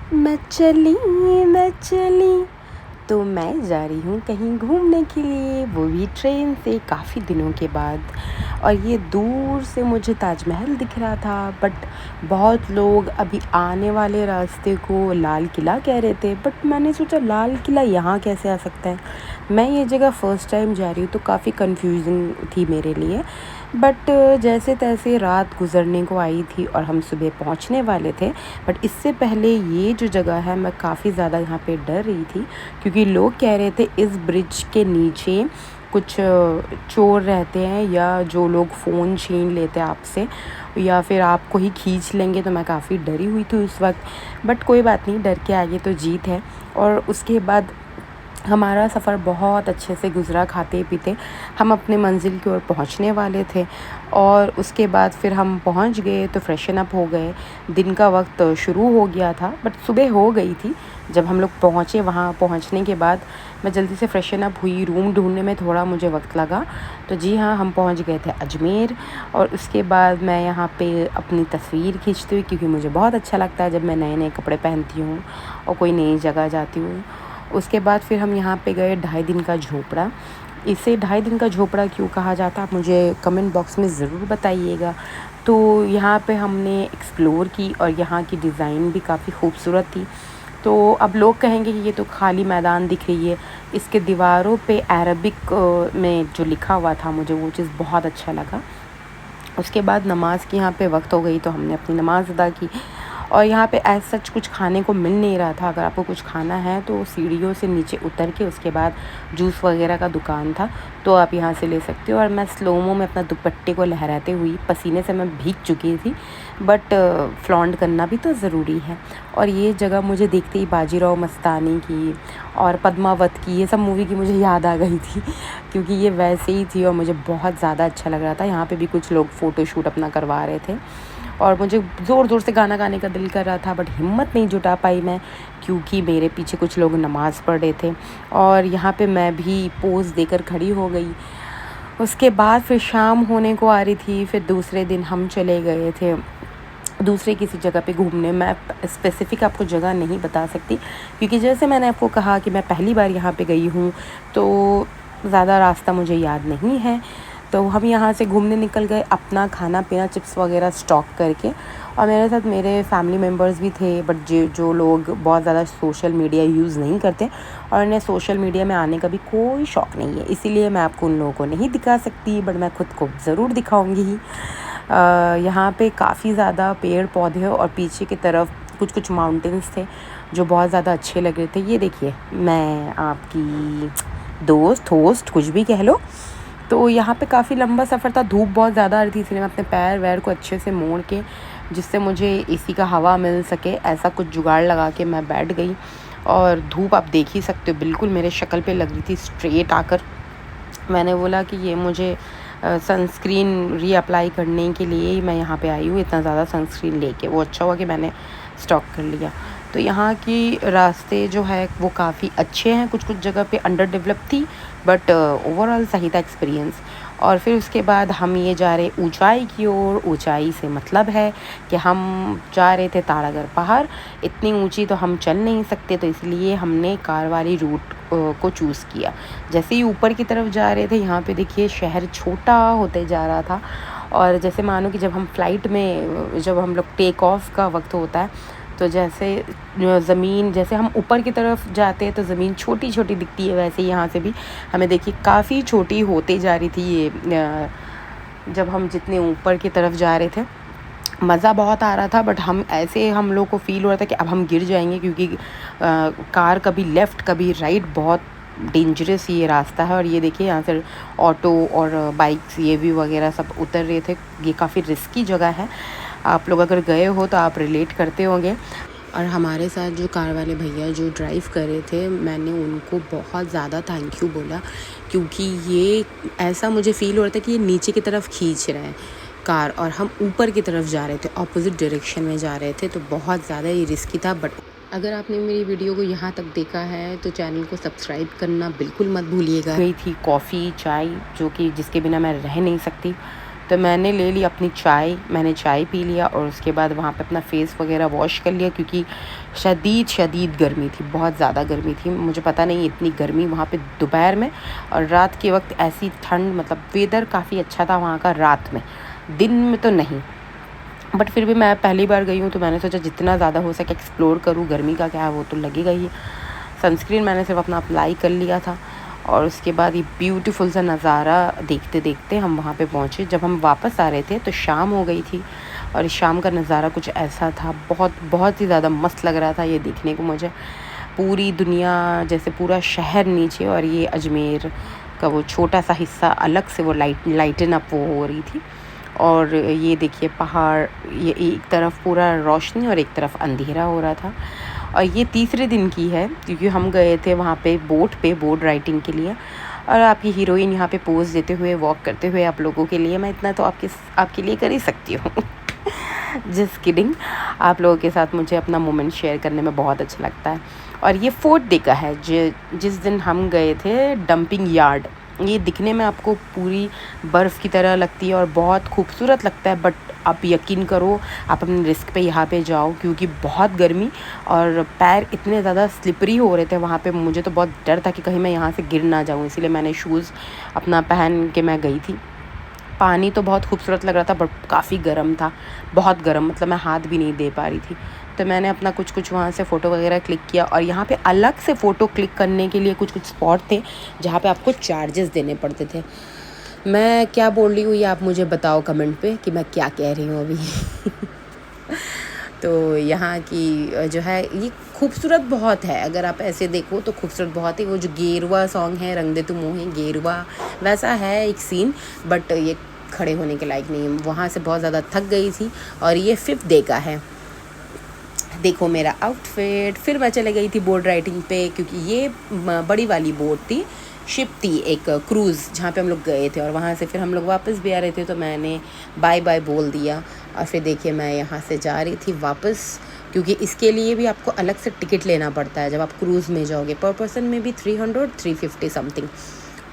मैं चली तो मैं जा रही हूँ कहीं घूमने के लिए, वो भी ट्रेन से काफ़ी दिनों के बाद। और ये दूर से मुझे ताजमहल दिख रहा था, बट बहुत लोग अभी आने वाले रास्ते को लाल किला कह रहे थे। बट मैंने सोचा लाल किला यहाँ कैसे आ सकता है। मैं ये जगह फ़र्स्ट टाइम जा रही हूँ तो काफ़ी कन्फ्यूज़िंग थी मेरे लिए। बट जैसे तैसे रात गुज़रने को आई थी और हम सुबह पहुँचने वाले थे। बट इससे पहले ये जो जगह है, मैं काफ़ी ज़्यादा यहाँ पे डर रही थी, क्योंकि लोग कह रहे थे इस ब्रिज के नीचे कुछ चोर रहते हैं, या जो लोग फ़ोन छीन लेते हैं आपसे, या फिर आपको ही खींच लेंगे। तो मैं काफ़ी डरी हुई थी उस वक्त। बट कोई बात नहीं, डर के आगे तो जीत है। और उसके बाद हमारा सफ़र बहुत अच्छे से गुज़रा, खाते पीते हम अपने मंज़िल की ओर पहुँचने वाले थे। और उसके बाद फिर हम पहुँच गए तो फ्रेशन अप हो गए। दिन का वक्त शुरू हो गया था, बट सुबह हो गई थी जब हम लोग पहुँचे। वहाँ पहुँचने के बाद मैं जल्दी से फ्रेशन अप हुई। रूम ढूँढने में थोड़ा मुझे वक्त लगा। तो जी हाँ, हम पहुँच गए थे अजमेर। और उसके बाद मैं यहाँ पे अपनी तस्वीर खींचती हुई, क्योंकि मुझे बहुत अच्छा लगता है जब मैं नए नए कपड़े पहनती हूँ और कोई नई जगह जाती हूँ। उसके बाद फिर हम यहाँ पे गए 2.5 दिन का झोपड़ा। इसे 2.5 दिन का झोपड़ा क्यों कहा जाता है, आप मुझे कमेंट बॉक्स में ज़रूर बताइएगा। तो यहाँ पे हमने एक्सप्लोर की और यहाँ की डिज़ाइन भी काफ़ी खूबसूरत थी। तो अब लोग कहेंगे कि ये तो खाली मैदान दिख रही है। इसके दीवारों पे अरबिक में जो लिखा हुआ था, मुझे वो चीज़ बहुत अच्छा लगा। उसके बाद नमाज़ की यहाँ पे वक्त हो गई, तो हमने अपनी नमाज़ अदा की। और यहाँ पे एज़ सच कुछ खाने को मिल नहीं रहा था। अगर आपको कुछ खाना है तो सीढ़ियों से नीचे उतर के उसके बाद जूस वगैरह का दुकान था, तो आप यहाँ से ले सकते हो। और मैं स्लोमो में अपना दुपट्टे को लहराते हुई, पसीने से मैं भीग चुकी थी, बट फ्लॉन्ट करना भी तो ज़रूरी है। और ये जगह मुझे देखते ही बाजीराव मस्तानी की और पद्मावत की, ये सब मूवी की मुझे याद आ गई थी, क्योंकि ये वैसे ही थी और मुझे बहुत ज़्यादा अच्छा लग रहा था। यहाँ पे भी कुछ लोग फ़ोटोशूट अपना करवा रहे थे और मुझे ज़ोर ज़ोर से गाना गाने का दिल कर रहा था, बट हिम्मत नहीं जुटा पाई मैं, क्योंकि मेरे पीछे कुछ लोग नमाज़ पढ़ रहे थे और यहाँ पे मैं भी पोज़ देकर खड़ी हो गई। उसके बाद फिर शाम होने को आ रही थी। फिर दूसरे दिन हम चले गए थे दूसरे किसी जगह पे घूमने। मैं स्पेसिफ़िक आपको जगह नहीं बता सकती, क्योंकि जैसे मैंने आपको कहा कि मैं पहली बार यहाँ पे गई हूँ, तो ज़्यादा रास्ता मुझे याद नहीं है। तो हम यहाँ से घूमने निकल गए, अपना खाना पीना चिप्स वगैरह स्टॉक करके। और मेरे साथ मेरे फैमिली मेम्बर्स भी थे, बट जो लोग बहुत ज़्यादा सोशल मीडिया यूज़ नहीं करते और उन्हें सोशल मीडिया में आने का भी कोई शौक़ नहीं है, इसीलिए मैं आपको उन लोगों को नहीं दिखा सकती, बट मैं ख़ुद को ज़रूर दिखाऊँगी ही। यहाँ पे काफ़ी ज़्यादा पेड़ पौधे और पीछे की तरफ कुछ माउंटेन्स थे जो बहुत ज़्यादा अच्छे लग रहे थे। ये देखिए, मैं आपकी दोस्त होस्ट कुछ भी कह लो। तो यहाँ पे काफ़ी लंबा सफ़र था, धूप बहुत ज़्यादा आ रही थी, इसलिए मैं अपने पैर वैर को अच्छे से मोड़ के, जिससे मुझे एसी का हवा मिल सके, ऐसा कुछ जुगाड़ लगा के मैं बैठ गई। और धूप आप देख ही सकते हो, बिल्कुल मेरे शक्ल पे लग रही थी स्ट्रेट आकर। मैंने बोला कि ये मुझे सनस्क्रीन रीअप्लाई करने के लिए ही मैं यहाँ पे आई हूँ, इतना ज़्यादा सनस्क्रीन लेके। वो अच्छा हुआ कि मैंने स्टॉक कर लिया। तो यहाँ की रास्ते जो है वो काफ़ी अच्छे हैं, कुछ जगह पे अंडर डेवलप थी, बट ओवरऑल सही था एक्सपीरियंस। और फिर उसके बाद हम ये जा रहे ऊंचाई की ओर। ऊंचाई से मतलब है कि हम जा रहे थे ताड़ागढ़ पहाड़। इतनी ऊंची तो हम चल नहीं सकते, तो इसलिए हमने कार वाली रूट को चूज़ किया। जैसे ही ऊपर की तरफ जा रहे थे, यहाँ पे देखिए शहर छोटा होते जा रहा था। और जैसे मानो कि जब हम फ़्लाइट में, जब हम लोग टेक ऑफ का वक्त होता है, तो जैसे ज़मीन, जैसे हम ऊपर की तरफ जाते हैं तो ज़मीन छोटी छोटी दिखती है, वैसे यहाँ से भी हमें देखिए काफ़ी छोटी होते जा रही थी ये। जब हम जितने ऊपर की तरफ जा रहे थे, मज़ा बहुत आ रहा था, बट हम लोग को फ़ील हो रहा था कि अब हम गिर जाएंगे, क्योंकि कार कभी लेफ़्ट कभी राइट, बहुत डेंजरस ये रास्ता है। और ये देखिए यहाँ से ऑटो और बाइक्स ये भी वगैरह सब उतर रहे थे। ये काफ़ी रिस्की जगह है, आप लोग अगर गए हो तो आप रिलेट करते होंगे। और हमारे साथ जो कार वाले भैया जो ड्राइव कर रहे थे, मैंने उनको बहुत ज़्यादा थैंक यू बोला, क्योंकि ये ऐसा मुझे फ़ील हो रहा था कि ये नीचे की तरफ खींच रहे हैं कार, और हम ऊपर की तरफ जा रहे थे, ऑपोजिट डायरेक्शन में जा रहे थे। तो बहुत ज़्यादा ये रिस्की था। बट अगर आपने मेरी वीडियो को यहाँ तक देखा है तो चैनल को सब्सक्राइब करना बिल्कुल मत भूलिएगा। गई थी कॉफ़ी चाय, जो कि जिसके बिना मैं रह नहीं सकती। तो मैंने ले ली अपनी चाय, मैंने चाय पी लिया और उसके बाद वहाँ पे अपना फेस वगैरह वॉश कर लिया, क्योंकि शदीद गर्मी थी, बहुत ज़्यादा गर्मी थी। मुझे पता नहीं इतनी गर्मी वहाँ पे दोपहर में और रात के वक्त ऐसी ठंड, मतलब वेदर काफ़ी अच्छा था वहाँ का रात में, दिन में तो नहीं। बट फिर भी मैं पहली बार गई हूँ तो मैंने सोचा जितना ज़्यादा हो सके एक्सप्लोर करूँ, गर्मी का क्या है वो तो लगेगा ही। सनस्क्रीन मैंने सिर्फ अपना अप्लाई कर लिया था और उसके बाद ये ब्यूटीफुल सा नज़ारा देखते देखते हम वहाँ पे पहुँचे। जब हम वापस आ रहे थे तो शाम हो गई थी और शाम का नज़ारा कुछ ऐसा था, बहुत ही ज़्यादा मस्त लग रहा था ये देखने को मुझे। पूरी दुनिया, जैसे पूरा शहर नीचे और ये अजमेर का वो छोटा सा हिस्सा अलग से वो लाइटन अप वो हो रही थी। और ये देखिए पहाड़, ये एक तरफ पूरा रोशनी और एक तरफ अंधेरा हो रहा था। और ये तीसरे दिन की है, क्योंकि हम गए थे वहाँ पे बोट राइडिंग के लिए। और आपकी हीरोइन यहाँ पे पोज देते हुए वॉक करते हुए आप लोगों के लिए, मैं इतना तो आपके लिए कर ही सकती हूँ। Just kidding. आप लोगों के साथ मुझे अपना मोमेंट शेयर करने में बहुत अच्छा लगता है। और ये 4th डे का है, जिस दिन हम गए थे डंपिंग यार्ड। ये दिखने में आपको पूरी बर्फ़ की तरह लगती है और बहुत खूबसूरत लगता है, बट आप यकीन करो आप अपने रिस्क पे यहाँ पे जाओ, क्योंकि बहुत गर्मी और पैर इतने ज़्यादा स्लिपरी हो रहे थे वहाँ पे। मुझे तो बहुत डर था कि कहीं मैं यहाँ से गिर ना जाऊँ, इसीलिए मैंने शूज़ अपना पहन के मैं गई थी। पानी तो बहुत खूबसूरत लग रहा था बट काफ़ी गर्म था, बहुत गर्म, मतलब मैं हाथ भी नहीं दे पा रही थी। तो मैंने अपना कुछ वहाँ से फ़ोटो वगैरह क्लिक किया। और यहाँ पे अलग से फ़ोटो क्लिक करने के लिए कुछ स्पॉट थे जहाँ पे आपको चार्जेस देने पड़ते थे। मैं क्या बोल रही हूँ ये आप मुझे बताओ कमेंट पे कि मैं क्या कह रही हूँ अभी। तो यहाँ की जो है ये खूबसूरत बहुत है, अगर आप ऐसे देखो तो खूबसूरत बहुत है। वो जो गेरुआ सॉन्ग है, रंग दे तू मोहे गेरुआ, वैसा है एक सीन, बट ये खड़े होने के लायक नहीं है। वहाँ से बहुत ज़्यादा थक गई थी। और ये 5th डे का है। देखो मेरा आउटफिट। फिर मैं चले गई थी बोट राइडिंग पे, क्योंकि ये बड़ी वाली बोट थी, शिप थी, एक क्रूज़ जहाँ पे हम लोग गए थे। और वहाँ से फिर हम लोग वापस भी आ रहे थे तो मैंने बाय बाय बोल दिया। और फिर देखिए मैं यहाँ से जा रही थी वापस, क्योंकि इसके लिए भी आपको अलग से टिकट लेना पड़ता है जब आप क्रूज़ में जाओगे। पर पर्सन में भी 350 समथिंग।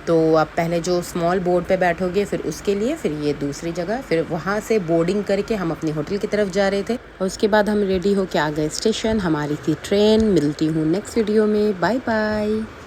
तो आप पहले जो स्मॉल बोट पे बैठोगे, फिर उसके लिए फिर ये दूसरी जगह, फिर वहाँ से बोर्डिंग करके हम अपने होटल की तरफ जा रहे थे। और उसके बाद हम रेडी होके आ गए स्टेशन, हमारी थी ट्रेन। मिलती हूँ नेक्स्ट वीडियो में, बाय बाय।